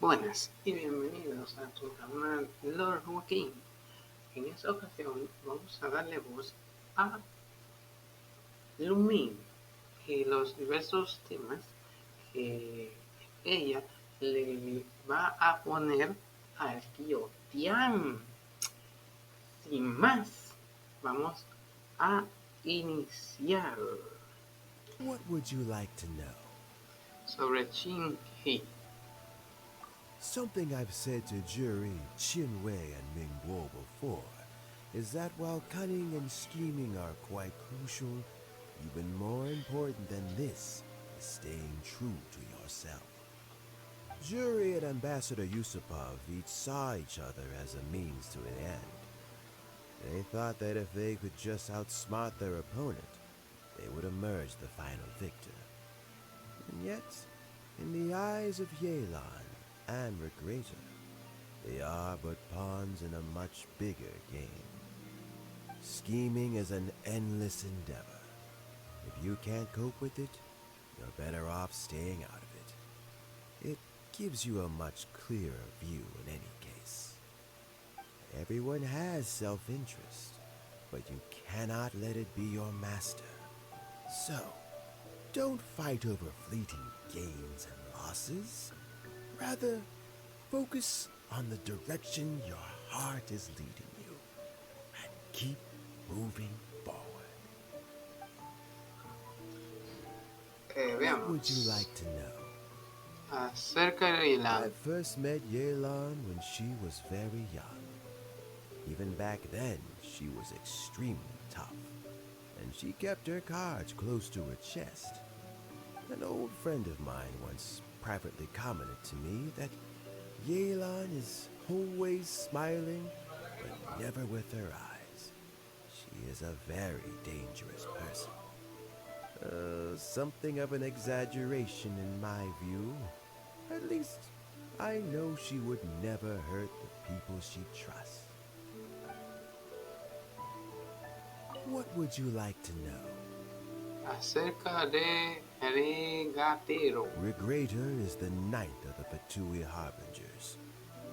Buenas y bienvenidos a tu canal Lord Joaquín. En esta ocasión vamos a darle voz a Lumin y los diversos temas que ella le va a poner al tío Tian. Sin más, vamos a iniciar What would you like to know? sobre Chin Hee. Something I've said to Jury, Chin Wei, and Ming Guo before is that while cunning and scheming are quite crucial, even more important than this is staying true to yourself. Jury and Ambassador Yusupov each saw each other as a means to an end. They thought that if they could just outsmart their opponent, they would emerge the final victor. And yet, in the eyes of Yelan and Regreta, they are but pawns in a much bigger game. Scheming is an endless endeavor. If you can't cope with it, you're better off staying out of it. It gives you a much clearer view in any case. Everyone has self-interest, but you cannot let it be your master. So, don't fight over fleeting gains and losses. Rather, focus on the direction your heart is leading you and keep moving forward. What would you Veamos like to know? acerca de I Yelan. first met Yelan when she was very young. Even back then, she was extremely tough, and she kept her cards close to her chest. An old friend of mine once privately commented to me that Yelan is always smiling, but never with her eyes. She is a very dangerous person. Something of an exaggeration in my view. At least, I know she would never hurt the people she trusts. What would you like to know? Acerca de Arigatero. Regrater is the ninth of the Petui Harbingers,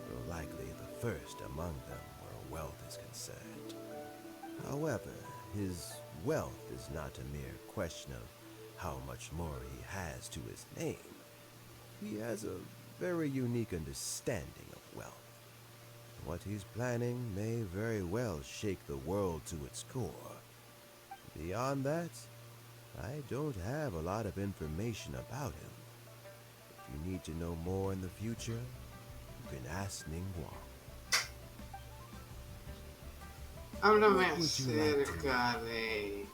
though likely the first among them where wealth is concerned. However, his wealth is not a mere question of how much more he has to his name. He has a very unique understanding of wealth. What he's planning may very well shake the world to its core. Beyond that, I don't have a lot of information about him. If you need to know more in the future, you can ask Ning Guang. Háblame What would you like to know? acerca de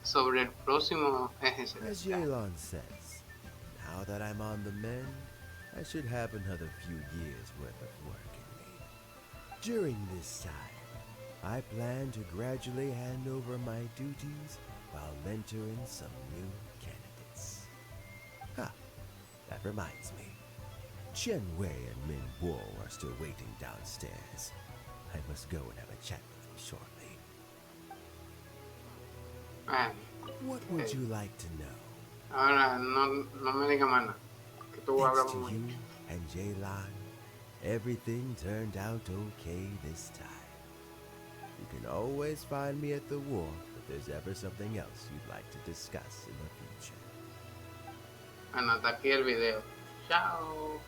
sobre el próximo eje As celestial. Yelan says, now that I'm on the mend, I should have another few years worth of work in me. During this time, I plan to gradually hand over my duties while mentoring some new candidates. That reminds me. Chen Wei and Min Guo are still waiting downstairs. I must go and have a chat with them shortly. Bueno, What would you like to know? ahora no me diga más nada, que tú Thanks hablas to mucho. you and Jaylan, everything turned out okay this time. You can always find me at the wharf if there's ever something else you'd like to discuss in the future. Bueno, hasta aquí el video. Chao.